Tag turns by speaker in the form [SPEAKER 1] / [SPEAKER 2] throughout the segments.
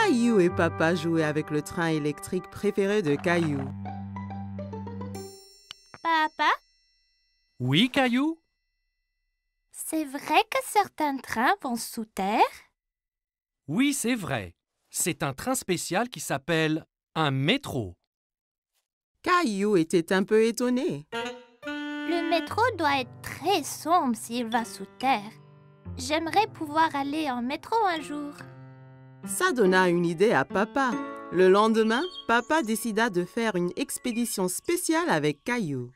[SPEAKER 1] Caillou et Papa jouaient avec le train électrique préféré de Caillou.
[SPEAKER 2] Papa,
[SPEAKER 3] Oui, Caillou?
[SPEAKER 2] c'est vrai que certains trains vont sous terre?
[SPEAKER 3] Oui, c'est vrai. C'est un train spécial qui s'appelle un métro.
[SPEAKER 1] Caillou était un peu étonné.
[SPEAKER 2] Le métro doit être très sombre s'il va sous terre. J'aimerais pouvoir aller en métro un jour.
[SPEAKER 1] Ça donna une idée à Papa. Le lendemain, Papa décida de faire une expédition spéciale avec Caillou.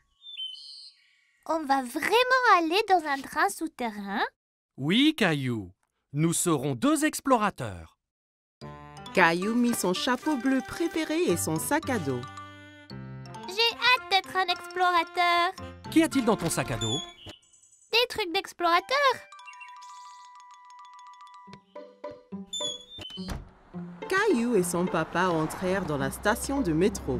[SPEAKER 2] On va vraiment aller dans un train souterrain?
[SPEAKER 3] Oui, Caillou. Nous serons 2 explorateurs.
[SPEAKER 1] Caillou mit son chapeau bleu préféré et son sac à dos.
[SPEAKER 2] J'ai hâte d'être un explorateur.
[SPEAKER 3] Qu'y a-t-il dans ton sac à dos?
[SPEAKER 2] Des trucs d'explorateur.
[SPEAKER 1] Caillou et son papa entrèrent dans la station de métro.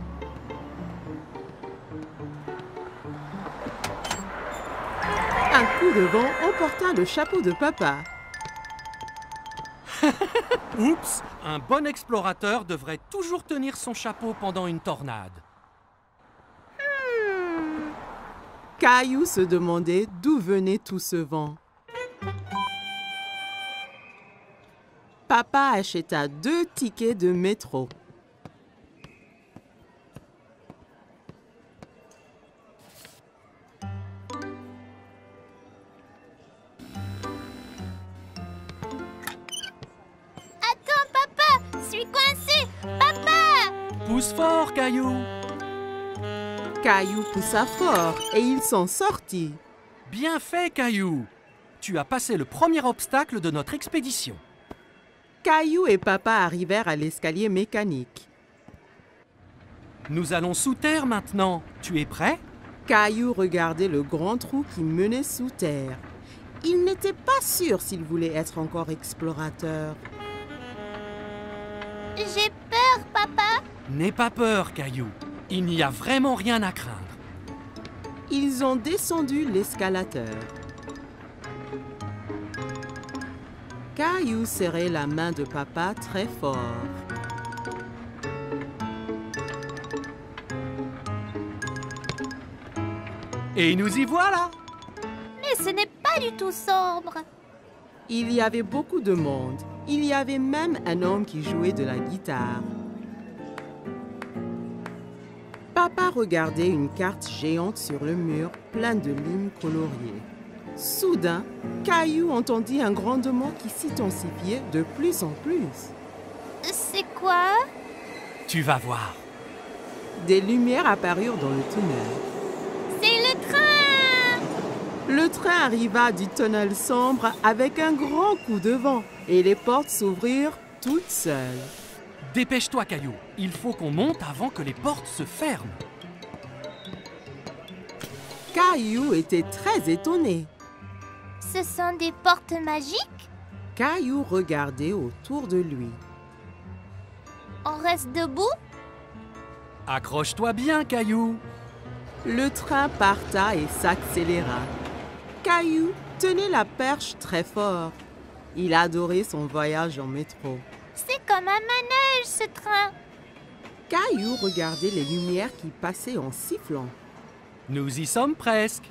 [SPEAKER 1] Un coup de vent emporta le chapeau de Papa.
[SPEAKER 3] Oups! Un bon explorateur devrait toujours tenir son chapeau pendant une tornade.
[SPEAKER 1] Caillou se demandait d'où venait tout ce vent. Papa acheta 2 tickets de métro.
[SPEAKER 2] Attends, papa, je suis coincé. Papa!
[SPEAKER 3] Pousse fort, Caillou!
[SPEAKER 1] Caillou poussa fort et il s'en sortit.
[SPEAKER 3] Bien fait, Caillou! Tu as passé le premier obstacle de notre expédition.
[SPEAKER 1] Caillou et Papa arrivèrent à l'escalier mécanique.
[SPEAKER 3] Nous allons sous terre maintenant. Tu es prêt?
[SPEAKER 1] Caillou regardait le grand trou qui menait sous terre. Il n'était pas sûr s'il voulait être encore explorateur.
[SPEAKER 2] J'ai peur, papa.
[SPEAKER 3] N'aie pas peur, Caillou. Il n'y a vraiment rien à craindre.
[SPEAKER 1] Ils ont descendu l'escalateur. Caillou serrait la main de Papa très fort.
[SPEAKER 3] Et nous y voilà!
[SPEAKER 2] Mais ce n'est pas du tout sombre.
[SPEAKER 1] Il y avait beaucoup de monde. Il y avait même un homme qui jouait de la guitare. Papa regardait une carte géante sur le mur, pleine de lignes coloriées. Soudain, Caillou entendit un grondement qui s'intensifiait de plus en plus.
[SPEAKER 2] C'est quoi?
[SPEAKER 3] Tu vas voir.
[SPEAKER 1] Des lumières apparurent dans le tunnel.
[SPEAKER 2] C'est le train!
[SPEAKER 1] Le train arriva du tunnel sombre avec un grand coup de vent et les portes s'ouvrirent toutes seules.
[SPEAKER 3] Dépêche-toi, Caillou. Il faut qu'on monte avant que les portes se ferment.
[SPEAKER 1] Caillou était très étonné.
[SPEAKER 2] Ce sont des portes magiques?
[SPEAKER 1] Caillou regardait autour de lui.
[SPEAKER 2] On reste debout?
[SPEAKER 3] Accroche-toi bien, Caillou.
[SPEAKER 1] Le train parta et s'accéléra. Caillou tenait la perche très fort. Il adorait son voyage en métro.
[SPEAKER 2] C'est comme un manège, ce train.
[SPEAKER 1] Caillou regardait les lumières qui passaient en sifflant.
[SPEAKER 3] Nous y sommes presque.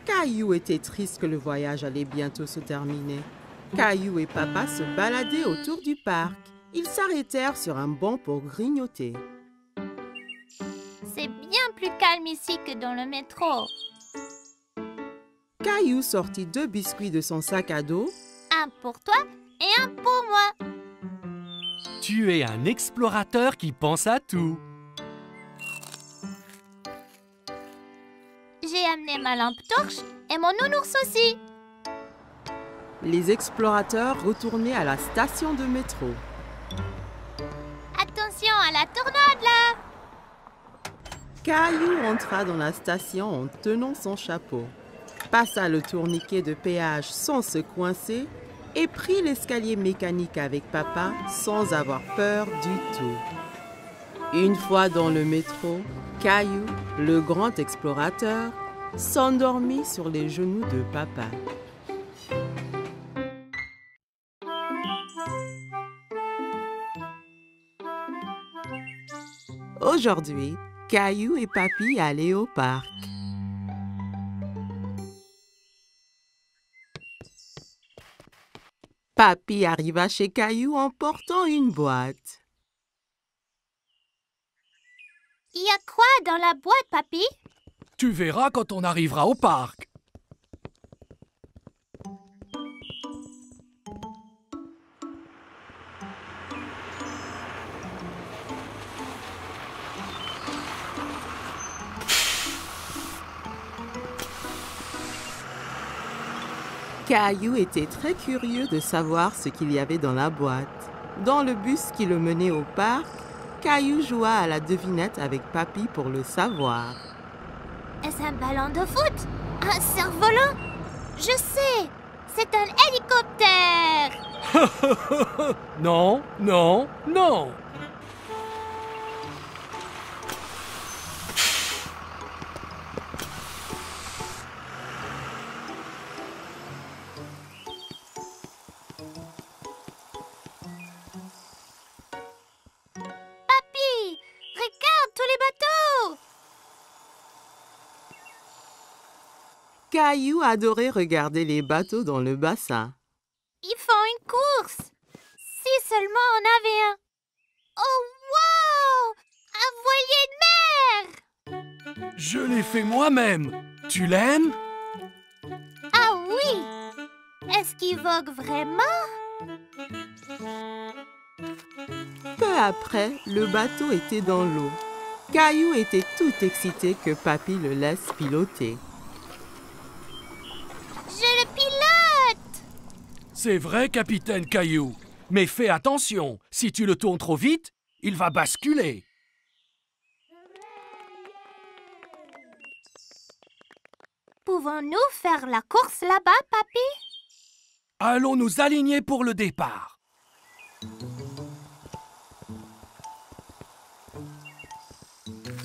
[SPEAKER 1] Caillou était triste que le voyage allait bientôt se terminer. Caillou et Papa se baladaient autour du parc. Ils s'arrêtèrent sur un banc pour grignoter.
[SPEAKER 2] C'est bien plus calme ici que dans le métro.
[SPEAKER 1] Caillou sortit 2 biscuits de son sac à dos.
[SPEAKER 2] Un pour toi et un pour moi.
[SPEAKER 3] Tu es un explorateur qui pense à tout.
[SPEAKER 2] J'ai amené ma lampe torche et mon nounours aussi.
[SPEAKER 1] Les explorateurs retournaient à la station de métro.
[SPEAKER 2] Attention à la tornade là!
[SPEAKER 1] Caillou entra dans la station en tenant son chapeau, passa le tourniquet de péage sans se coincer et prit l'escalier mécanique avec Papa sans avoir peur du tout. Une fois dans le métro, Caillou, le grand explorateur, s'endormit sur les genoux de Papa. Aujourd'hui, Caillou et Papy allaient au parc. Papy arriva chez Caillou en portant une boîte.
[SPEAKER 2] Il y a quoi dans la boîte, Papy?
[SPEAKER 3] Tu verras quand on arrivera au parc.
[SPEAKER 1] Caillou était très curieux de savoir ce qu'il y avait dans la boîte. Dans le bus qui le menait au parc, Caillou joua à la devinette avec Papy pour le savoir.
[SPEAKER 2] Est-ce un ballon de foot? Un cerf-volant? Je sais! C'est un hélicoptère!
[SPEAKER 3] Non, non, non.
[SPEAKER 2] Papy! Regarde tous les bateaux!
[SPEAKER 1] Caillou adorait regarder les bateaux dans le bassin.
[SPEAKER 2] Ils font une course! Si seulement on avait un... Oh, wow! Un voilier de mer!
[SPEAKER 3] Je l'ai fait moi-même. Tu l'aimes?
[SPEAKER 2] Ah oui! Est-ce qu'il vogue vraiment?
[SPEAKER 1] Peu après, le bateau était dans l'eau. Caillou était tout excité que Papy le laisse piloter.
[SPEAKER 2] Je le pilote!
[SPEAKER 3] C'est vrai, capitaine Caillou. Mais fais attention, si tu le tournes trop vite, il va basculer.
[SPEAKER 2] Pouvons-nous faire la course là-bas, Papy?
[SPEAKER 3] Allons nous aligner pour le départ.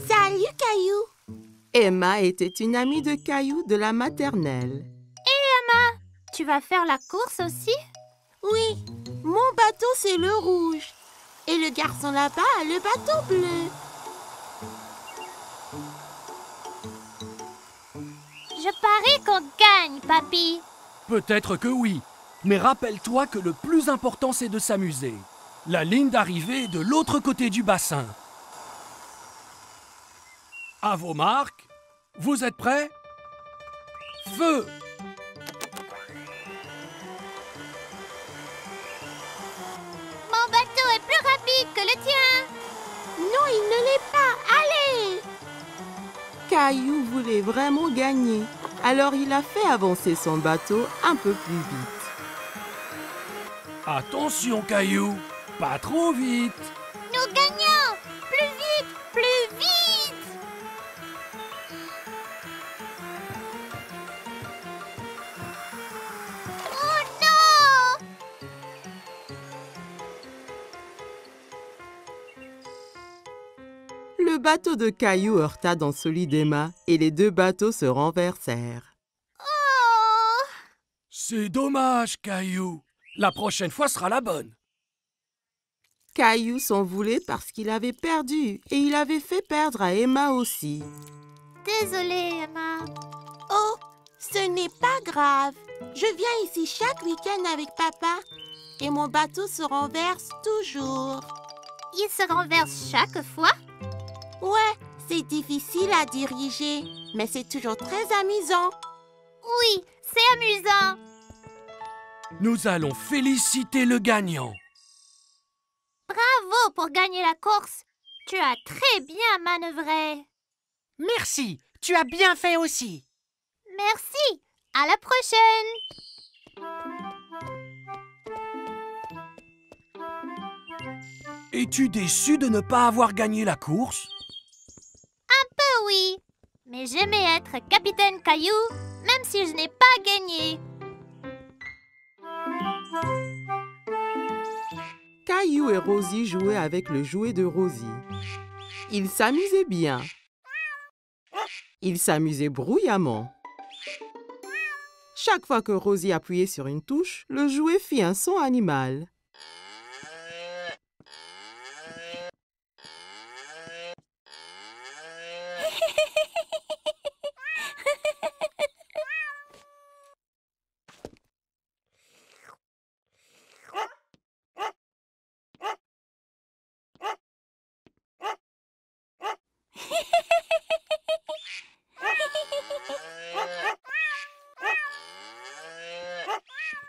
[SPEAKER 2] Salut, Caillou!
[SPEAKER 1] Emma était une amie de Caillou de la maternelle.
[SPEAKER 2] Tu vas faire la course aussi?
[SPEAKER 4] Oui, mon bateau c'est le rouge. Et le garçon là-bas a le bateau bleu.
[SPEAKER 2] Je parie qu'on gagne, Papy.
[SPEAKER 3] Peut-être que oui, mais rappelle-toi que le plus important c'est de s'amuser. La ligne d'arrivée est de l'autre côté du bassin. À vos marques, vous êtes prêts? Feu!
[SPEAKER 2] Mon bateau est plus rapide que le tien.
[SPEAKER 4] Non, il ne l'est pas. Allez!
[SPEAKER 1] Caillou voulait vraiment gagner, alors il a fait avancer son bateau un peu plus vite.
[SPEAKER 3] Attention, Caillou, pas trop vite.
[SPEAKER 2] Nous gagnons! Plus vite! Plus vite! Oh non!
[SPEAKER 1] Le bateau de Caillou heurta dans celui d'Emma et les deux bateaux se renversèrent.
[SPEAKER 2] Oh!
[SPEAKER 3] C'est dommage, Caillou. La prochaine fois sera la bonne.
[SPEAKER 1] Caillou s'en voulait parce qu'il avait perdu et il avait fait perdre à Emma aussi.
[SPEAKER 2] Désolée, Emma.
[SPEAKER 4] Oh, ce n'est pas grave. Je viens ici chaque week-end avec papa. Et mon bateau se renverse toujours.
[SPEAKER 2] Il se renverse chaque fois?
[SPEAKER 4] Ouais, c'est difficile à diriger, mais c'est toujours très amusant.
[SPEAKER 2] Oui, c'est amusant.
[SPEAKER 3] Nous allons féliciter le gagnant.
[SPEAKER 2] Bravo pour gagner la course. Tu as très bien manœuvré.
[SPEAKER 5] Merci, tu as bien fait aussi.
[SPEAKER 2] Merci. À la prochaine.
[SPEAKER 3] Es-tu déçu de ne pas avoir gagné la course?
[SPEAKER 2] Oui, mais j'aimais être capitaine Caillou, même si je n'ai pas gagné.
[SPEAKER 1] Caillou et Rosie jouaient avec le jouet de Rosie. Ils s'amusaient bien. Ils s'amusaient bruyamment. Chaque fois que Rosie appuyait sur une touche, le jouet fit un son animal.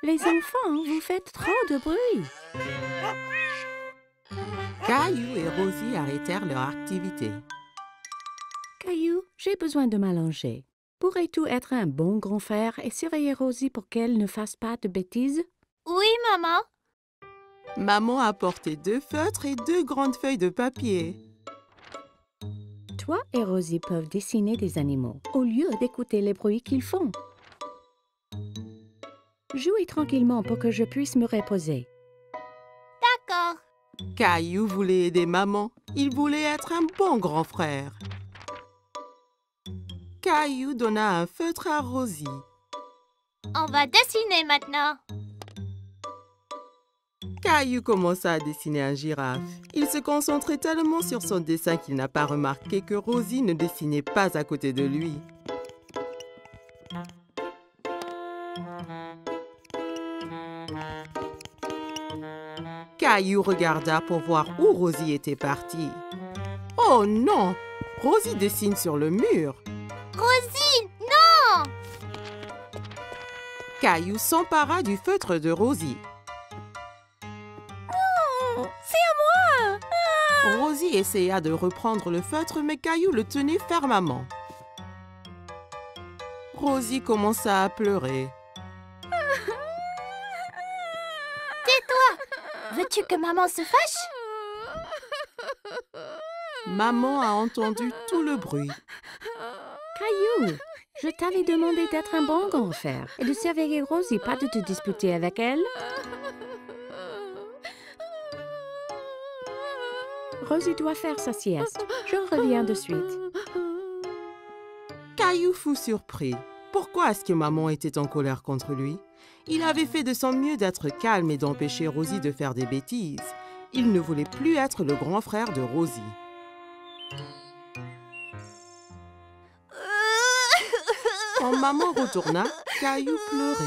[SPEAKER 6] Les enfants, vous faites trop de bruit.
[SPEAKER 1] Caillou et Rosie arrêtèrent leur activité.
[SPEAKER 6] Caillou, j'ai besoin de m'allonger. Pourrais-tu être un bon grand frère et surveiller Rosie pour qu'elle ne fasse pas de bêtises?
[SPEAKER 2] Oui, maman.
[SPEAKER 1] Maman a apporté 2 feutres et 2 grandes feuilles de papier.
[SPEAKER 6] Toi et Rosie peuvent dessiner des animaux au lieu d'écouter les bruits qu'ils font. Jouez tranquillement pour que je puisse me reposer.
[SPEAKER 2] D'accord.
[SPEAKER 1] Caillou voulait aider maman. Il voulait être un bon grand frère. Caillou donna un feutre à Rosie.
[SPEAKER 2] On va dessiner maintenant.
[SPEAKER 1] Caillou commença à dessiner un girafe. Il se concentrait tellement sur son dessin qu'il n'a pas remarqué que Rosie ne dessinait pas à côté de lui. Caillou regarda pour voir où Rosie était partie. Oh non! Rosie dessine sur le mur.
[SPEAKER 2] Rosie, non!
[SPEAKER 1] Caillou s'empara du feutre de Rosie.
[SPEAKER 6] C'est à moi!
[SPEAKER 1] Rosie essaya de reprendre le feutre, mais Caillou le tenait fermement. Rosie commença à pleurer.
[SPEAKER 2] Veux-tu que maman se fâche?
[SPEAKER 1] Maman a entendu tout le bruit.
[SPEAKER 6] Caillou, je t'avais demandé d'être un bon grand frère et de surveiller Rosie, pas de te disputer avec elle. Rosie doit faire sa sieste. Je reviens de suite.
[SPEAKER 1] Caillou fut surpris. Pourquoi est-ce que maman était en colère contre lui? Il avait fait de son mieux d'être calme et d'empêcher Rosie de faire des bêtises. Il ne voulait plus être le grand frère de Rosie. Quand maman retourna, Caillou pleurait.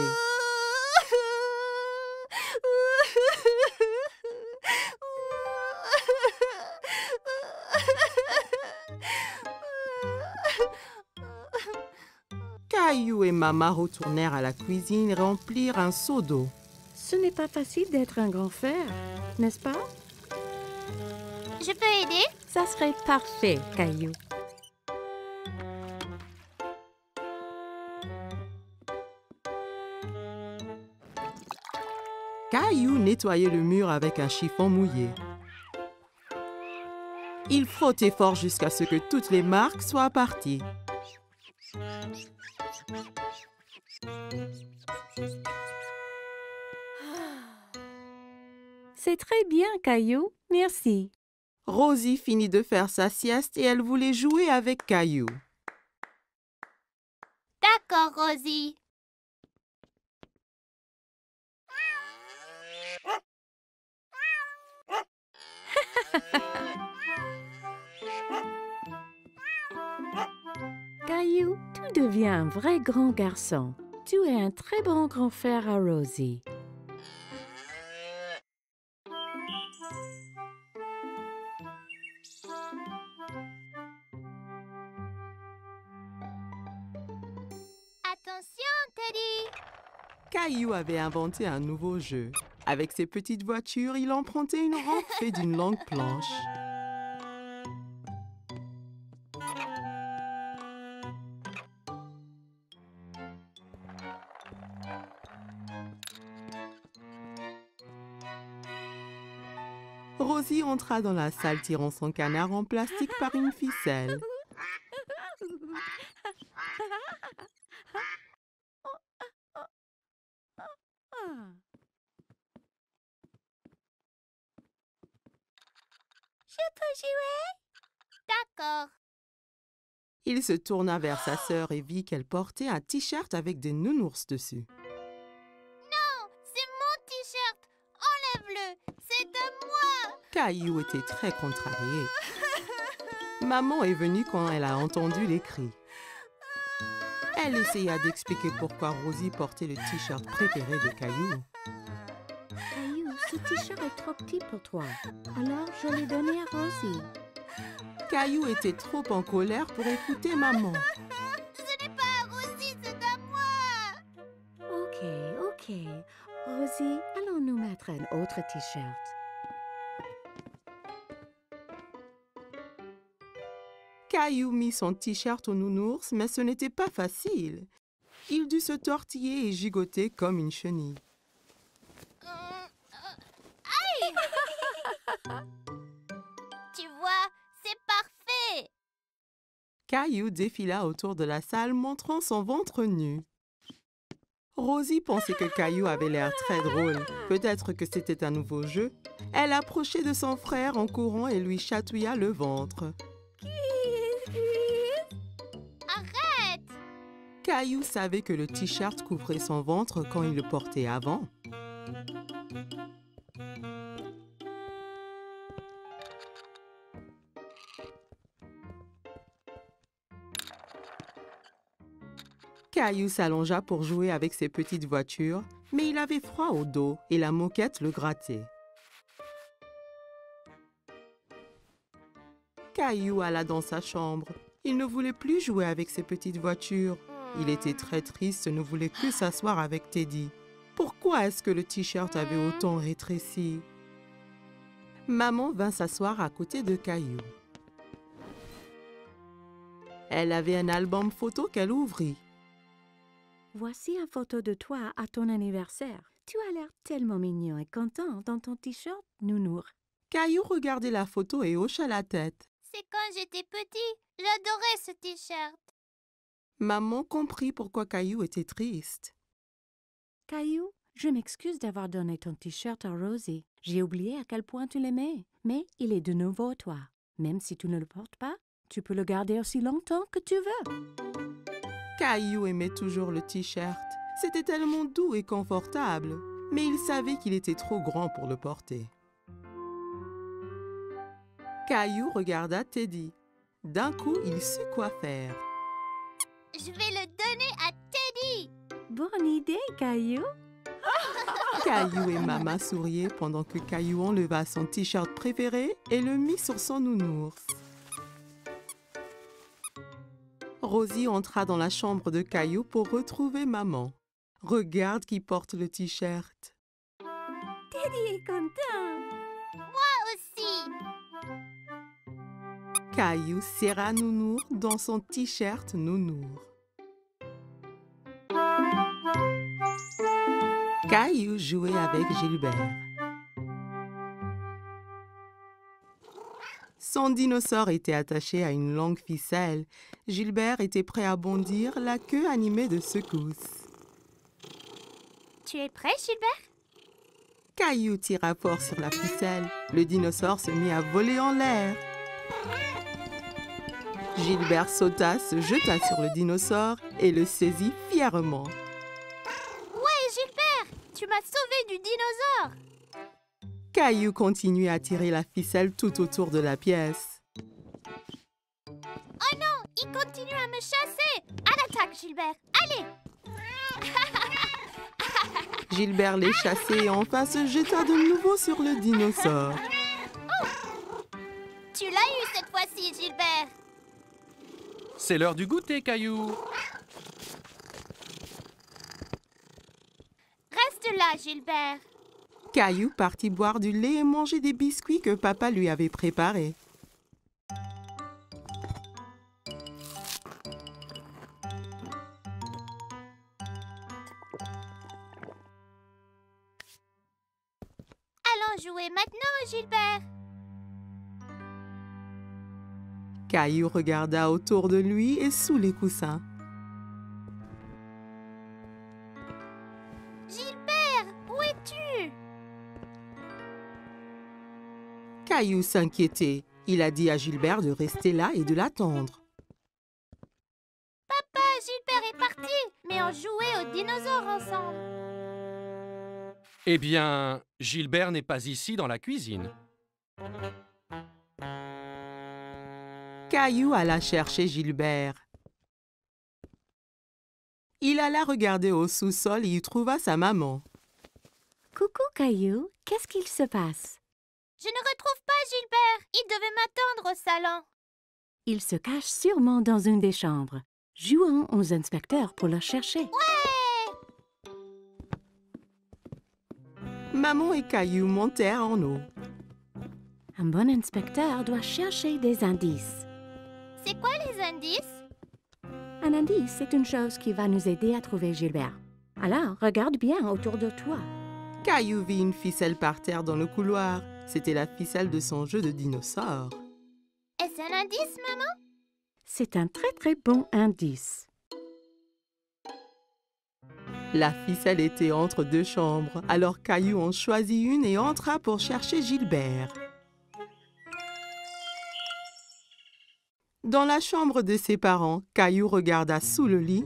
[SPEAKER 1] Caillou et maman retournèrent à la cuisine et remplirent un seau d'eau.
[SPEAKER 6] Ce n'est pas facile d'être un grand frère, n'est-ce pas?
[SPEAKER 2] Je peux aider?
[SPEAKER 6] Ça serait parfait, Caillou.
[SPEAKER 1] Caillou nettoyait le mur avec un chiffon mouillé. Il frottait fort jusqu'à ce que toutes les marques soient parties.
[SPEAKER 6] C'est très bien, Caillou. Merci.
[SPEAKER 1] Rosie finit de faire sa sieste et elle voulait jouer avec Caillou.
[SPEAKER 2] D'accord, Rosie.
[SPEAKER 6] Caillou, tu deviens un vrai grand garçon. Tu es un très bon grand frère à Rosie.
[SPEAKER 2] Attention, Teddy.
[SPEAKER 1] Caillou avait inventé un nouveau jeu. Avec ses petites voitures, il empruntait une rampe faite d'une longue planche. Rosie entra dans la salle tirant son canard en plastique par une ficelle.
[SPEAKER 2] Je peux jouer? D'accord.
[SPEAKER 1] Il se tourna vers sa sœur et vit qu'elle portait un t-shirt avec des nounours dessus.
[SPEAKER 2] Non, c'est mon t-shirt. Enlève-le. C'est à moi.
[SPEAKER 1] Caillou était très contrarié. Maman est venue quand elle a entendu les cris. Elle essaya d'expliquer pourquoi Rosie portait le t-shirt préféré de Caillou.
[SPEAKER 6] Caillou, ce t-shirt est trop petit pour toi. Alors, je l'ai donné à Rosie.
[SPEAKER 1] Caillou était trop en colère pour écouter maman.
[SPEAKER 2] Ce n'est pas à Rosie, c'est à moi.
[SPEAKER 6] Ok. OK. Rosie, allons nous mettre un autre t-shirt.
[SPEAKER 1] Caillou mit son t-shirt au nounours, mais ce n'était pas facile. Il dut se tortiller et gigoter comme une chenille.
[SPEAKER 2] Aïe! Tu vois, c'est parfait!
[SPEAKER 1] Caillou défila autour de la salle montrant son ventre nu. Rosie pensait que Caillou avait l'air très drôle. Peut-être que c'était un nouveau jeu. Elle approchait de son frère en courant et lui chatouilla le ventre.
[SPEAKER 2] Arrête!
[SPEAKER 1] Caillou savait que le t-shirt couvrait son ventre quand il le portait avant. Caillou s'allongea pour jouer avec ses petites voitures, mais il avait froid au dos et la moquette le grattait. Caillou alla dans sa chambre. Il ne voulait plus jouer avec ses petites voitures. Il était très triste et ne voulait que s'asseoir avec Teddy. Pourquoi est-ce que le t-shirt avait autant rétréci? Maman vint s'asseoir à côté de Caillou. Elle avait un album photo qu'elle ouvrit.
[SPEAKER 6] Voici une photo de toi à ton anniversaire. Tu as l'air tellement mignon et content dans ton t-shirt nounours.
[SPEAKER 1] Caillou regardait la photo et hocha la tête.
[SPEAKER 2] C'est quand j'étais petit. J'adorais ce t-shirt.
[SPEAKER 1] Maman comprit pourquoi Caillou était triste.
[SPEAKER 6] Caillou, je m'excuse d'avoir donné ton t-shirt à Rosie. J'ai oublié à quel point tu l'aimais, mais il est de nouveau à toi. Même si tu ne le portes pas, tu peux le garder aussi longtemps que tu veux.
[SPEAKER 1] Caillou aimait toujours le t-shirt. C'était tellement doux et confortable, mais il savait qu'il était trop grand pour le porter. Caillou regarda Teddy. D'un coup, il sut quoi faire.
[SPEAKER 2] Je vais le donner à Teddy.
[SPEAKER 6] Bonne idée, Caillou.
[SPEAKER 1] Caillou et Maman souriaient pendant que Caillou enleva son t-shirt préféré et le mit sur son nounours. Rosie entra dans la chambre de Caillou pour retrouver Maman. Regarde qui porte le t-shirt.
[SPEAKER 6] Teddy est content.
[SPEAKER 2] Aussi.
[SPEAKER 1] Caillou serra Nounours dans son t-shirt Nounours. Caillou jouait avec Gilbert. Son dinosaure était attaché à une longue ficelle. Gilbert était prêt à bondir, la queue animée de secousses.
[SPEAKER 2] Tu es prêt, Gilbert?
[SPEAKER 1] Caillou tira fort sur la ficelle. Le dinosaure se mit à voler en l'air. Gilbert sauta, se jeta sur le dinosaure et le saisit fièrement.
[SPEAKER 2] Ouais, Gilbert! Tu m'as sauvé du dinosaure!
[SPEAKER 1] Caillou continuait à tirer la ficelle tout autour de la pièce.
[SPEAKER 2] Oh non! Il continue à me chasser! À l'attaque, Gilbert! Allez!
[SPEAKER 1] Gilbert les chassait et enfin se jeta de nouveau sur le dinosaure.
[SPEAKER 2] Tu l'as eu cette fois-ci, Gilbert!
[SPEAKER 3] C'est l'heure du goûter, Caillou.
[SPEAKER 2] Reste là, Gilbert!
[SPEAKER 1] Caillou partit boire du lait et manger des biscuits que papa lui avait préparés.
[SPEAKER 2] Allons jouer maintenant, Gilbert!
[SPEAKER 1] Caillou regarda autour de lui et sous les coussins.
[SPEAKER 2] Gilbert, où es-tu?
[SPEAKER 1] Caillou s'inquiétait. Il a dit à Gilbert de rester là et de l'attendre.
[SPEAKER 2] Papa, Gilbert est parti, mais on jouait aux dinosaures ensemble.
[SPEAKER 3] Eh bien, Gilbert n'est pas ici dans la cuisine.
[SPEAKER 1] Caillou alla chercher Gilbert. Il alla regarder au sous-sol et y trouva sa maman.
[SPEAKER 6] Coucou, Caillou. Qu'est-ce qu'il se passe?
[SPEAKER 2] Je ne retrouve pas Gilbert. Il devait m'attendre au salon.
[SPEAKER 6] Il se cache sûrement dans une des chambres. Jouons aux inspecteurs pour le chercher.
[SPEAKER 2] Ouais!
[SPEAKER 1] Maman et Caillou montèrent en haut.
[SPEAKER 6] Un bon inspecteur doit chercher des indices.
[SPEAKER 2] C'est quoi les indices?
[SPEAKER 6] Un indice, c'est une chose qui va nous aider à trouver Gilbert. Alors, regarde bien autour de toi.
[SPEAKER 1] Caillou vit une ficelle par terre dans le couloir. C'était la ficelle de son jeu de dinosaure.
[SPEAKER 2] Est-ce un indice, maman?
[SPEAKER 6] C'est un très très bon indice.
[SPEAKER 1] La ficelle était entre deux chambres, alors Caillou en choisit une et entra pour chercher Gilbert. Dans la chambre de ses parents, Caillou regarda sous le lit,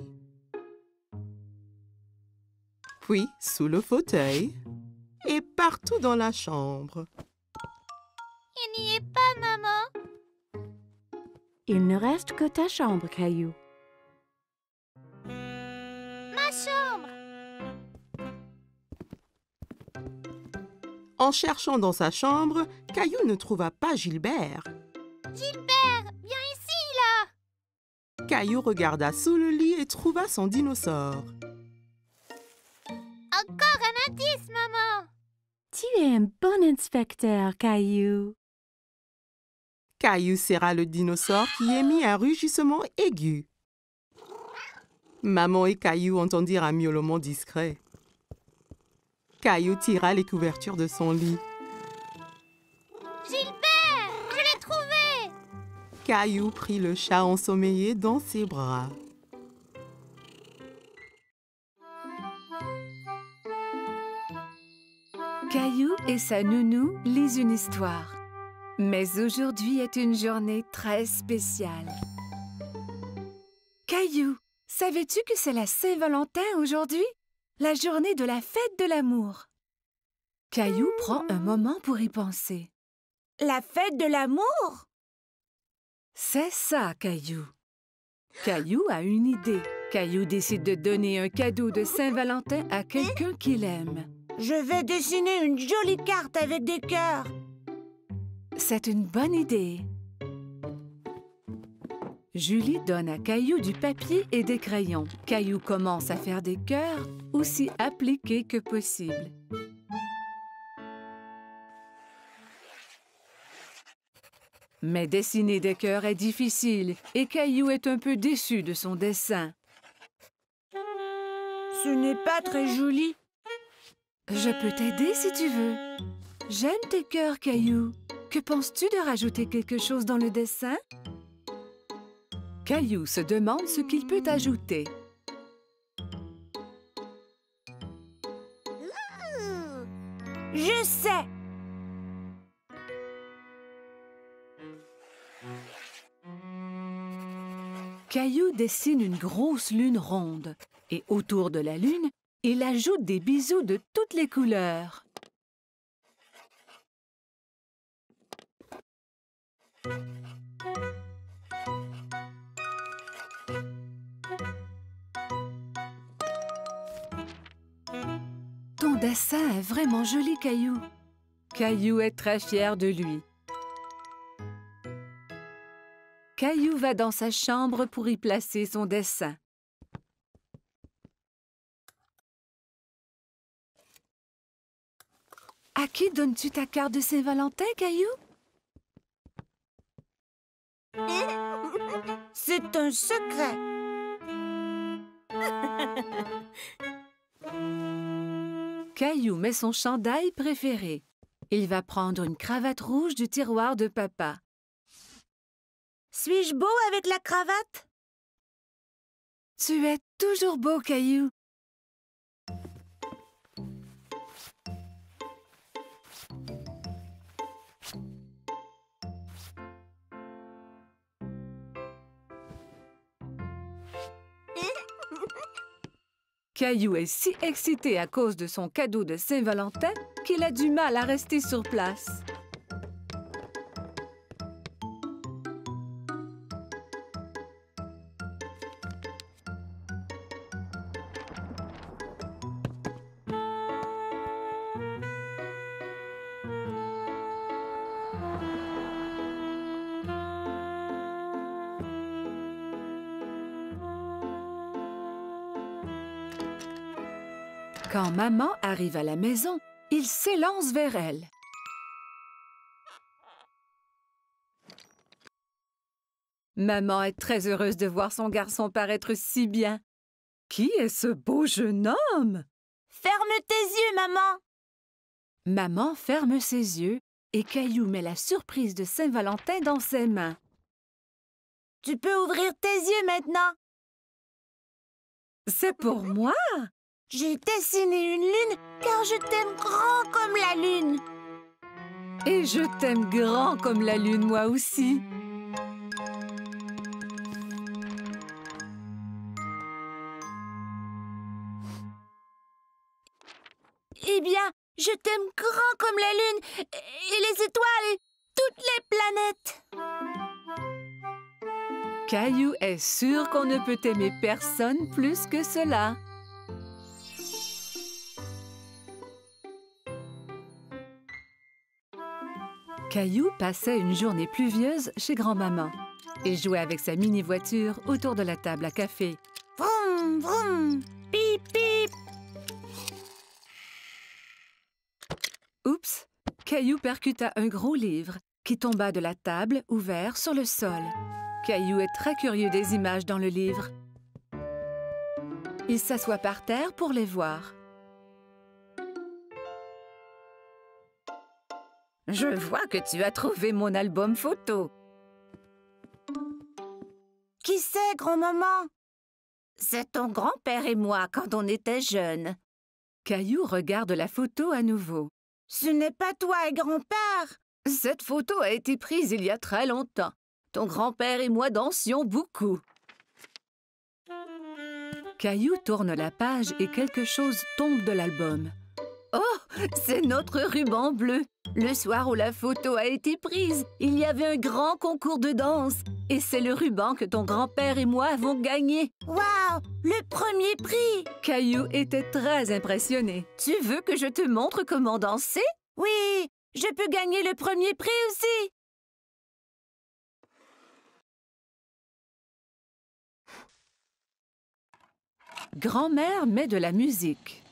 [SPEAKER 1] puis sous le fauteuil et partout dans la chambre.
[SPEAKER 2] Il n'y est pas, maman.
[SPEAKER 6] Il ne reste que ta chambre, Caillou.
[SPEAKER 2] Ma chambre.
[SPEAKER 1] En cherchant dans sa chambre, Caillou ne trouva pas Gilbert.
[SPEAKER 2] Gilbert, viens ici, là.
[SPEAKER 1] Caillou regarda sous le lit et trouva son dinosaure.
[SPEAKER 2] Encore un indice, maman.
[SPEAKER 6] Tu es un bon inspecteur, Caillou.
[SPEAKER 1] Caillou serra le dinosaure qui émit un rugissement aigu. Maman et Caillou entendirent un miaulement discret. Caillou tira les couvertures de son lit.
[SPEAKER 2] Gilbert, je l'ai trouvé.
[SPEAKER 1] Caillou prit le chat ensommeillé dans ses bras.
[SPEAKER 7] Caillou et sa nounou lisent une histoire. Mais aujourd'hui est une journée très spéciale. Caillou, savais-tu que c'est la Saint-Valentin aujourd'hui? La journée de la fête de l'amour. Caillou prend un moment pour y penser.
[SPEAKER 4] La fête de l'amour?
[SPEAKER 7] C'est ça, Caillou. Caillou a une idée. Caillou décide de donner un cadeau de Saint-Valentin à quelqu'un qu'il aime.
[SPEAKER 4] Je vais dessiner une jolie carte avec des cœurs.
[SPEAKER 7] C'est une bonne idée. Julie donne à Caillou du papier et des crayons. Caillou commence à faire des cœurs aussi appliqués que possible. Mais dessiner des cœurs est difficile et Caillou est un peu déçu de son dessin.
[SPEAKER 4] Ce n'est pas très joli.
[SPEAKER 7] Je peux t'aider si tu veux. J'aime tes cœurs, Caillou. Que penses-tu de rajouter quelque chose dans le dessin? Caillou se demande ce qu'il peut ajouter.
[SPEAKER 4] Je sais!
[SPEAKER 7] Caillou dessine une grosse lune ronde et autour de la lune, il ajoute des bisous de toutes les couleurs. Ton dessin est vraiment joli, Caillou. Caillou est très fier de lui. Caillou va dans sa chambre pour y placer son dessin. À qui donnes-tu ta carte de Saint-Valentin, Caillou?
[SPEAKER 4] C'est un secret.
[SPEAKER 7] Caillou met son chandail préféré. Il va prendre une cravate rouge du tiroir de papa.
[SPEAKER 4] Suis-je beau avec la cravate?
[SPEAKER 7] Tu es toujours beau, Caillou. Caillou est si excité à cause de son cadeau de Saint-Valentin qu'il a du mal à rester sur place. Quand maman arrive à la maison, Il s'élance vers elle. Maman est très heureuse de voir son garçon paraître si bien. Qui est ce beau jeune homme?
[SPEAKER 4] Ferme tes yeux, maman.
[SPEAKER 7] Maman ferme ses yeux et Caillou met la surprise de Saint-Valentin dans ses mains.
[SPEAKER 4] Tu peux ouvrir tes yeux maintenant.
[SPEAKER 7] C'est pour moi?
[SPEAKER 4] J'ai dessiné une lune car je t'aime grand comme la lune.
[SPEAKER 7] Et je t'aime grand comme la lune, moi aussi.
[SPEAKER 4] Eh bien, je t'aime grand comme la lune et les étoiles et toutes les planètes.
[SPEAKER 7] Caillou est sûr qu'on ne peut aimer personne plus que cela. Caillou passait une journée pluvieuse chez grand-maman. Il jouait avec sa mini-voiture autour de la table à café.
[SPEAKER 4] Vroom, vroom, pip, pip.
[SPEAKER 7] Oups! Caillou percuta un gros livre qui tomba de la table ouvert sur le sol. Caillou est très curieux des images dans le livre. Il s'assoit par terre pour les voir. Je vois que tu as trouvé mon album photo.
[SPEAKER 4] Qui c'est, grand-maman?
[SPEAKER 7] C'est ton grand-père et moi quand on était jeunes. Caillou regarde la photo à nouveau.
[SPEAKER 4] Ce n'est pas toi et grand-père.
[SPEAKER 7] Cette photo a été prise il y a très longtemps. Ton grand-père et moi dansions beaucoup. Caillou tourne la page et quelque chose tombe de l'album. Oh, c'est notre ruban bleu. Le soir où la photo a été prise, il y avait un grand concours de danse. Et c'est le ruban que ton grand-père et moi avons gagné.
[SPEAKER 4] Waouh, le premier prix!
[SPEAKER 7] Caillou était très impressionné. Tu veux que je te montre comment danser?
[SPEAKER 4] Oui, je peux gagner le premier prix aussi.
[SPEAKER 7] Grand-mère met de la musique.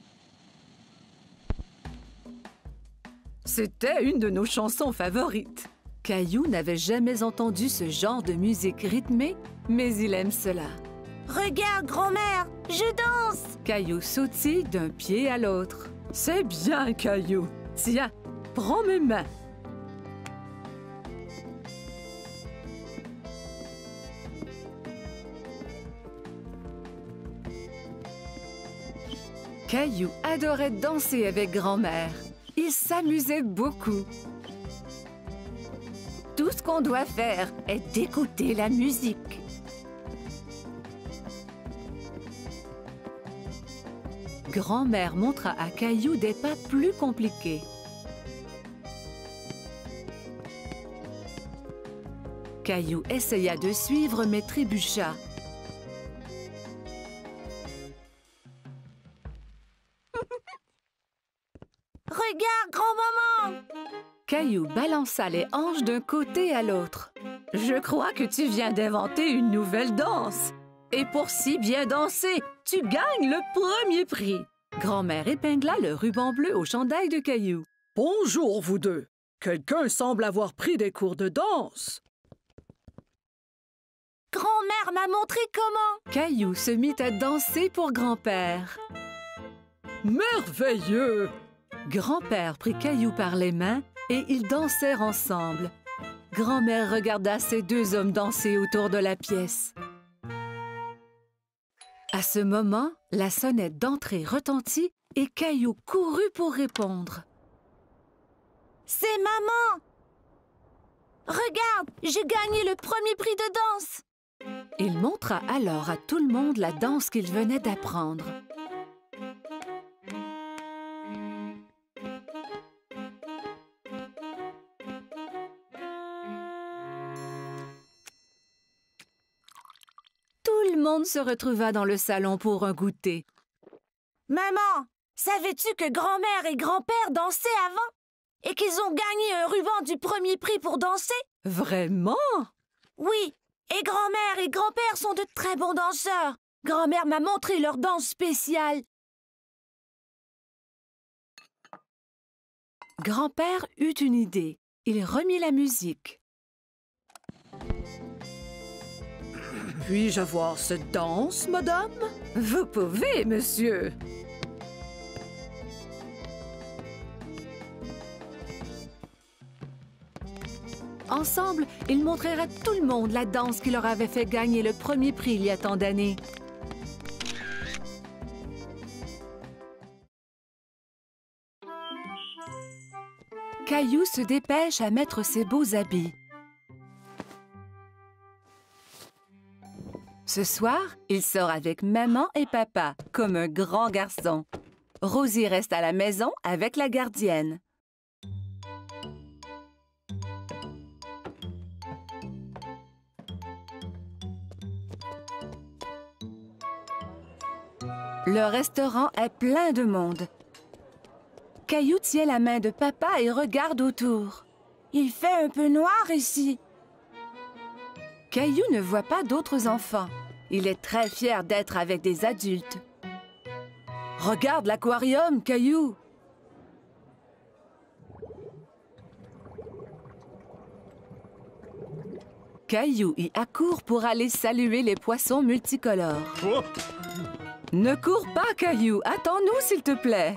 [SPEAKER 7] C'était une de nos chansons favorites. Caillou n'avait jamais entendu ce genre de musique rythmée, mais il aime cela.
[SPEAKER 4] Regarde, grand-mère, je danse!
[SPEAKER 7] Caillou sautille d'un pied à l'autre. C'est bien, Caillou. Tiens, prends mes mains. Caillou adorait danser avec grand-mère. Il s'amusait beaucoup. Tout ce qu'on doit faire est d'écouter la musique. Grand-mère montra à Caillou des pas plus compliqués. Caillou essaya de suivre mais trébucha.
[SPEAKER 4] Regarde, grand-maman!
[SPEAKER 7] Caillou balança les hanches d'un côté à l'autre. Je crois que tu viens d'inventer une nouvelle danse. Et pour si bien danser, tu gagnes le premier prix. Grand-mère épingla le ruban bleu au chandail de Caillou.
[SPEAKER 3] Bonjour, vous deux. Quelqu'un semble avoir pris des cours de danse.
[SPEAKER 4] Grand-mère m'a montré comment.
[SPEAKER 7] Caillou se mit à danser pour grand-père.
[SPEAKER 3] Merveilleux!
[SPEAKER 7] Grand-père prit Caillou par les mains et ils dansèrent ensemble. Grand-mère regarda ces deux hommes danser autour de la pièce. À ce moment, la sonnette d'entrée retentit et Caillou courut pour répondre.
[SPEAKER 4] C'est maman! Regarde, j'ai gagné le premier prix de danse!
[SPEAKER 7] Il montra alors à tout le monde la danse qu'il venait d'apprendre. Tout le monde se retrouva dans le salon pour un goûter.
[SPEAKER 4] Maman, savais-tu que grand-mère et grand-père dansaient avant? Et qu'ils ont gagné un ruban du premier prix pour danser?
[SPEAKER 7] Vraiment?
[SPEAKER 4] Oui, et grand-mère et grand-père sont de très bons danseurs. Grand-mère m'a montré leur danse spéciale.
[SPEAKER 7] Grand-père eut une idée. Il remit la musique.
[SPEAKER 8] Puis-je avoir cette danse, madame?
[SPEAKER 7] Vous pouvez, monsieur. Ensemble, ils montrèrent à tout le monde la danse qui leur avait fait gagner le premier prix il y a tant d'années. Caillou se dépêche à mettre ses beaux habits. Ce soir, il sort avec maman et papa, comme un grand garçon. Rosie reste à la maison avec la gardienne. Le restaurant est plein de monde. Caillou tient la main de papa et regarde autour.
[SPEAKER 9] Il fait un peu noir ici.
[SPEAKER 7] Caillou ne voit pas d'autres enfants. Il est très fier d'être avec des adultes. Regarde l'aquarium, Caillou! Caillou y accourt pour aller saluer les poissons multicolores.
[SPEAKER 3] Oh.
[SPEAKER 7] Ne cours pas, Caillou! Attends-nous, s'il te plaît!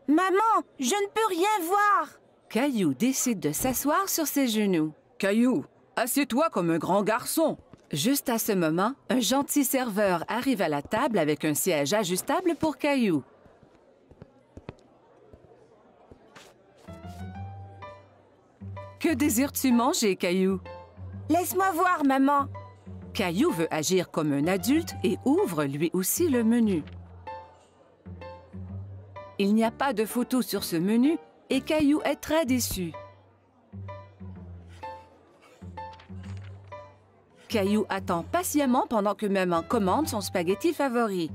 [SPEAKER 9] Maman, je ne peux rien voir.
[SPEAKER 7] Caillou décide de s'asseoir sur ses genoux.
[SPEAKER 8] Caillou, assieds-toi comme un grand garçon.
[SPEAKER 7] Juste à ce moment, un gentil serveur arrive à la table avec un siège ajustable pour Caillou. Que désires-tu manger, Caillou?
[SPEAKER 9] Laisse-moi voir, maman.
[SPEAKER 7] Caillou veut agir comme un adulte et ouvre lui aussi le menu. Il n'y a pas de photo sur ce menu et Caillou est très déçu. Caillou attend patiemment pendant que maman commande son spaghetti favori.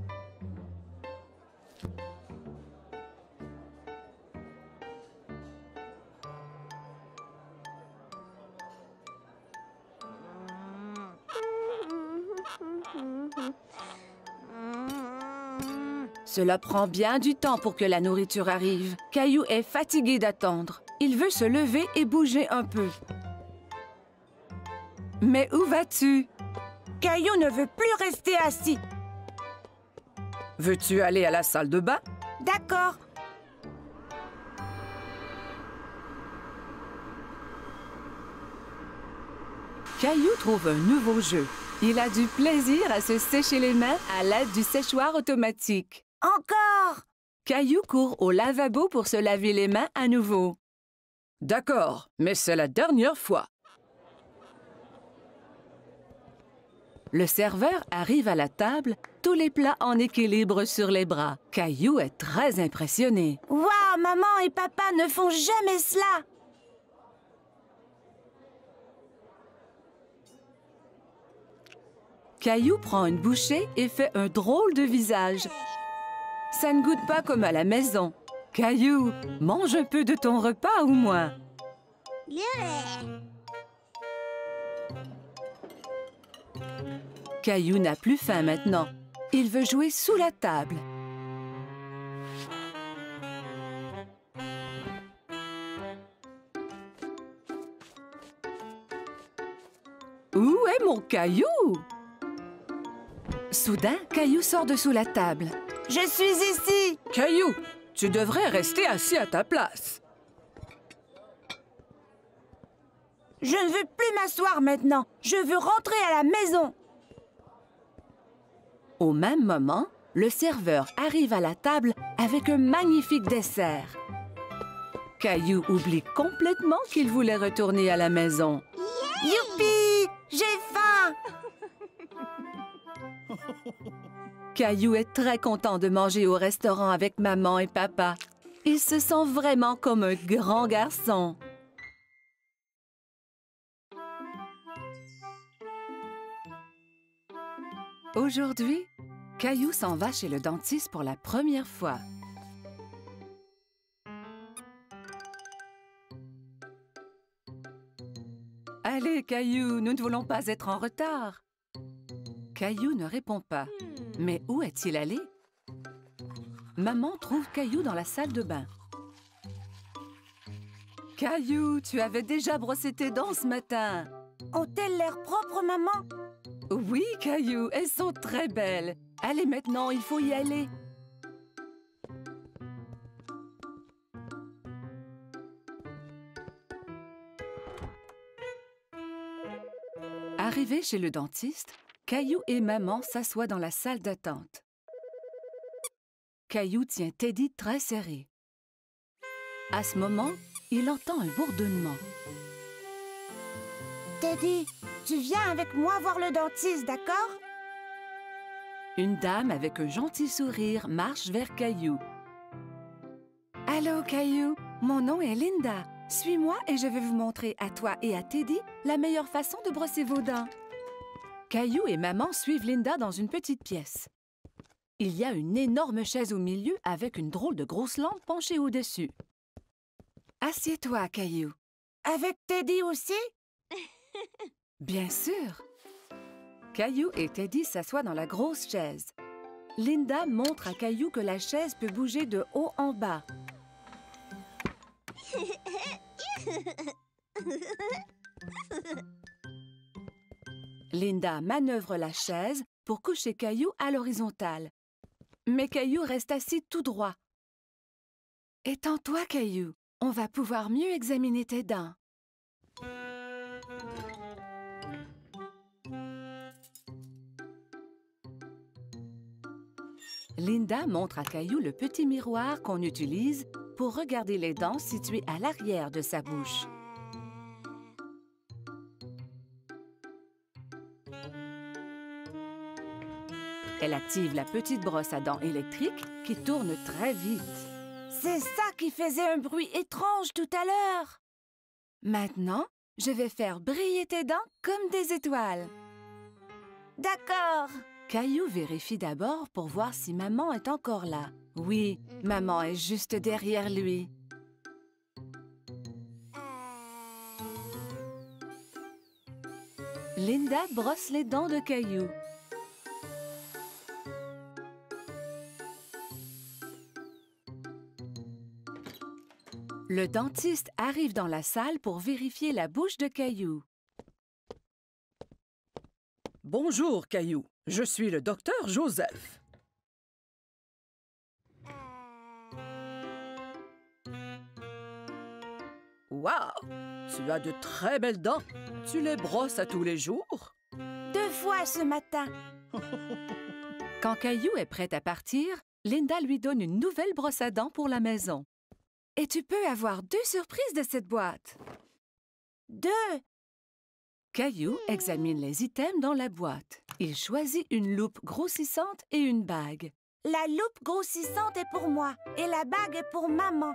[SPEAKER 7] Cela prend bien du temps pour que la nourriture arrive. Caillou est fatigué d'attendre. Il veut se lever et bouger un peu. Mais où vas-tu?
[SPEAKER 9] Caillou ne veut plus rester assis.
[SPEAKER 8] Veux-tu aller à la salle de bain?
[SPEAKER 9] D'accord.
[SPEAKER 7] Caillou trouve un nouveau jeu. Il a du plaisir à se sécher les mains à l'aide du séchoir automatique.
[SPEAKER 9] Encore!
[SPEAKER 7] Caillou court au lavabo pour se laver les mains à nouveau.
[SPEAKER 8] D'accord, mais c'est la dernière fois.
[SPEAKER 7] Le serveur arrive à la table, tous les plats en équilibre sur les bras. Caillou est très impressionné.
[SPEAKER 9] Waouh, maman et papa ne font jamais cela!
[SPEAKER 7] Caillou prend une bouchée et fait un drôle de visage. Ça ne goûte pas comme à la maison. Caillou, mange un peu de ton repas au moins. Caillou n'a plus faim maintenant. Il veut jouer sous la table. Où est mon Caillou? Soudain, Caillou sort de sous la table.
[SPEAKER 9] Je suis ici!
[SPEAKER 8] Caillou, tu devrais rester assis à ta place.
[SPEAKER 9] Je ne veux plus m'asseoir maintenant. Je veux rentrer à la maison.
[SPEAKER 7] Au même moment, le serveur arrive à la table avec un magnifique dessert. Caillou oublie complètement qu'il voulait retourner à la maison.
[SPEAKER 9] Youpi! J'ai faim!
[SPEAKER 7] Caillou est très content de manger au restaurant avec maman et papa. Il se sent vraiment comme un grand garçon. Aujourd'hui, Caillou s'en va chez le dentiste pour la première fois. Allez, Caillou, nous ne voulons pas être en retard. Caillou ne répond pas. Mais où est-il allé? Maman trouve Caillou dans la salle de bain. Caillou, tu avais déjà brossé tes dents ce matin.
[SPEAKER 9] Ont-elles l'air propres, maman?
[SPEAKER 7] Oui, Caillou, elles sont très belles. Allez maintenant, il faut y aller. Arrivés chez le dentiste, Caillou et maman s'assoient dans la salle d'attente. Caillou tient Teddy très serré. À ce moment, il entend un bourdonnement.
[SPEAKER 9] Teddy, tu viens avec moi voir le dentiste, d'accord?
[SPEAKER 7] Une dame avec un gentil sourire marche vers Caillou. Allô, Caillou, mon nom est Linda. Suis-moi et je vais vous montrer à toi et à Teddy la meilleure façon de brosser vos dents. Caillou et maman suivent Linda dans une petite pièce. Il y a une énorme chaise au milieu avec une drôle de grosse lampe penchée au-dessus. Assieds-toi, Caillou.
[SPEAKER 9] Avec Teddy aussi?
[SPEAKER 7] Bien sûr. Caillou et Teddy s'assoient dans la grosse chaise. Linda montre à Caillou que la chaise peut bouger de haut en bas. Linda manœuvre la chaise pour coucher Caillou à l'horizontale. Mais Caillou reste assis tout droit. Étends-toi, Caillou. On va pouvoir mieux examiner tes dents. Linda montre à Caillou le petit miroir qu'on utilise pour regarder les dents situées à l'arrière de sa bouche. Elle active la petite brosse à dents électrique qui tourne très vite.
[SPEAKER 9] C'est ça qui faisait un bruit étrange tout à l'heure.
[SPEAKER 7] Maintenant, je vais faire briller tes dents comme des étoiles.
[SPEAKER 9] D'accord.
[SPEAKER 7] Caillou vérifie d'abord pour voir si maman est encore là. Oui, maman est juste derrière lui. Linda brosse les dents de Caillou. Le dentiste arrive dans la salle pour vérifier la bouche de Caillou.
[SPEAKER 8] Bonjour, Caillou. Je suis le docteur Joseph. Waouh! Tu as de très belles dents. Tu les brosses à tous les jours?
[SPEAKER 9] 2 fois ce matin.
[SPEAKER 7] Quand Caillou est prêt à partir, Linda lui donne une nouvelle brosse à dents pour la maison. Et tu peux avoir 2 surprises de cette boîte.
[SPEAKER 9] 2.
[SPEAKER 7] Caillou examine les items dans la boîte. Il choisit une loupe grossissante et une bague.
[SPEAKER 9] La loupe grossissante est pour moi et la bague est pour maman.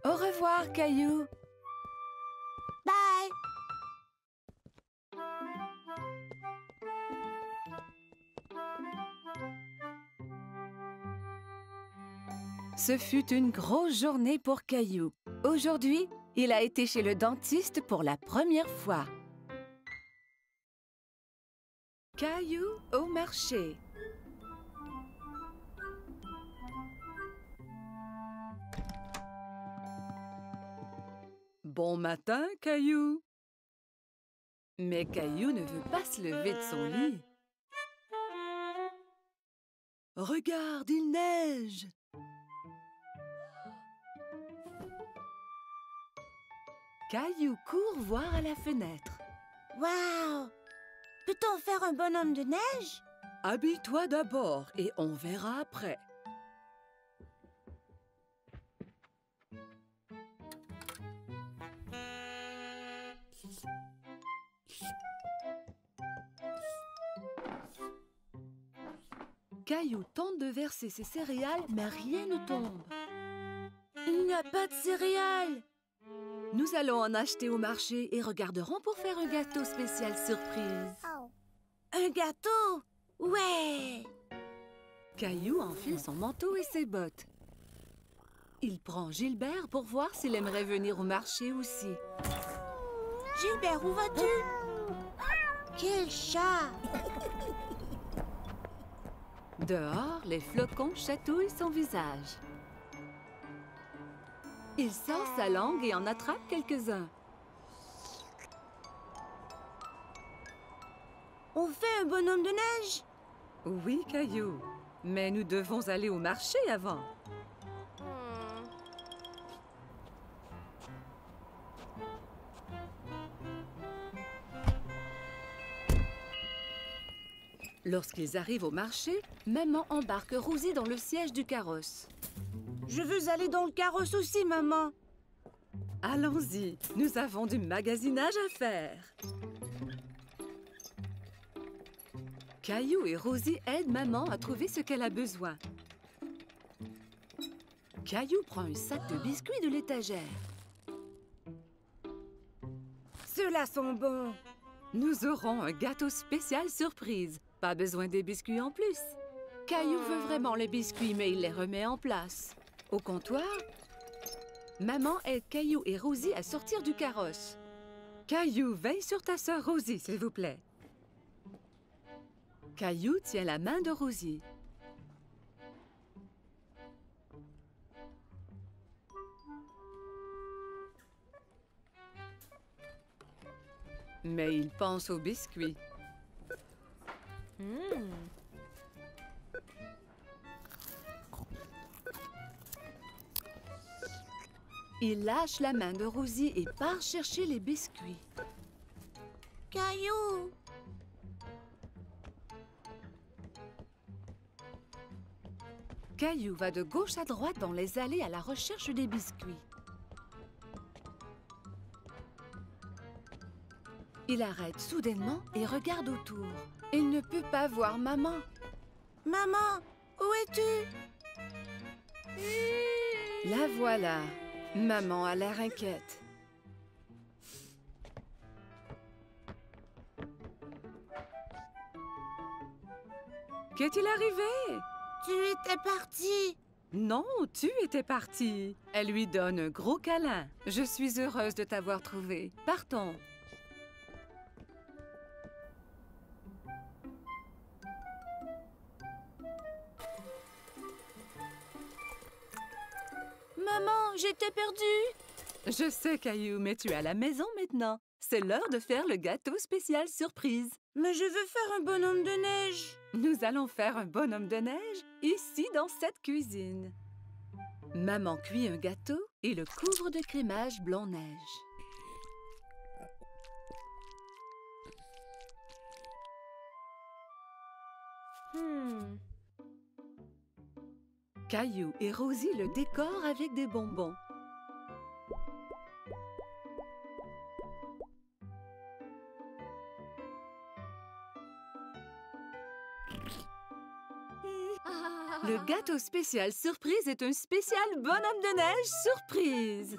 [SPEAKER 7] Au revoir, Caillou.
[SPEAKER 9] Bye.
[SPEAKER 7] Ce fut une grosse journée pour Caillou. Aujourd'hui, il a été chez le dentiste pour la première fois. Caillou au marché.
[SPEAKER 8] Bon matin, Caillou.
[SPEAKER 7] Mais Caillou ne veut pas se lever de son lit.
[SPEAKER 8] Regarde, il neige.
[SPEAKER 7] Caillou court voir à la fenêtre.
[SPEAKER 9] Waouh! Peut-on faire un bonhomme de neige?
[SPEAKER 8] Habille-toi d'abord et on verra après.
[SPEAKER 7] Caillou tente de verser ses céréales, mais rien ne tombe.
[SPEAKER 9] Il n'y a pas de céréales.
[SPEAKER 7] Nous allons en acheter au marché et regarderons pour faire un gâteau spécial surprise.
[SPEAKER 9] Un gâteau? Ouais!
[SPEAKER 7] Caillou enfile son manteau et ses bottes. Il prend Gilbert pour voir s'il aimerait venir au marché aussi.
[SPEAKER 9] Gilbert, où vas-tu? Quel chat!
[SPEAKER 7] Dehors, les flocons chatouillent son visage. Il sort sa langue et en attrape quelques-uns.
[SPEAKER 9] On fait un bonhomme de neige?
[SPEAKER 7] Oui, Caillou, mais nous devons aller au marché avant. Lorsqu'ils arrivent au marché, maman embarque Rosie dans le siège du carrosse.
[SPEAKER 9] Je veux aller dans le carrosse aussi, maman.
[SPEAKER 7] Allons-y, nous avons du magasinage à faire. Caillou et Rosie aident maman à trouver ce qu'elle a besoin. Caillou prend un sac de biscuits de l'étagère.
[SPEAKER 9] Ceux-là sont bons.
[SPEAKER 7] Nous aurons un gâteau spécial surprise. Pas besoin des biscuits en plus. Caillou veut vraiment les biscuits, mais il les remet en place. Au comptoir, maman aide Caillou et Rosie à sortir du carrosse. Caillou, veille sur ta sœur Rosie, s'il vous plaît. Caillou tient la main de Rosie. Mais il pense aux biscuits. Il lâche la main de Rosie et part chercher les biscuits.
[SPEAKER 4] Caillou!
[SPEAKER 7] Caillou va de gauche à droite dans les allées à la recherche des biscuits. Il arrête soudainement et regarde autour. Il ne peut pas voir maman.
[SPEAKER 9] Maman, où es-tu?
[SPEAKER 7] La voilà. Maman a l'air inquiète. Qu'est-il arrivé?
[SPEAKER 4] Tu étais partie.
[SPEAKER 7] Non, tu étais partie. Elle lui donne un gros câlin. Je suis heureuse de t'avoir trouvé. Partons.
[SPEAKER 9] Maman, j'étais perdue.
[SPEAKER 7] Je sais, Caillou, mais tu es à la maison maintenant. C'est l'heure de faire le gâteau spécial surprise.
[SPEAKER 9] Mais je veux faire un bonhomme de neige.
[SPEAKER 7] Nous allons faire un bonhomme de neige ici dans cette cuisine. Maman cuit un gâteau et le couvre de crémage blanc-neige. Caillou et Rosie le décorent avec des bonbons. Le gâteau spécial surprise est un spécial bonhomme de neige surprise.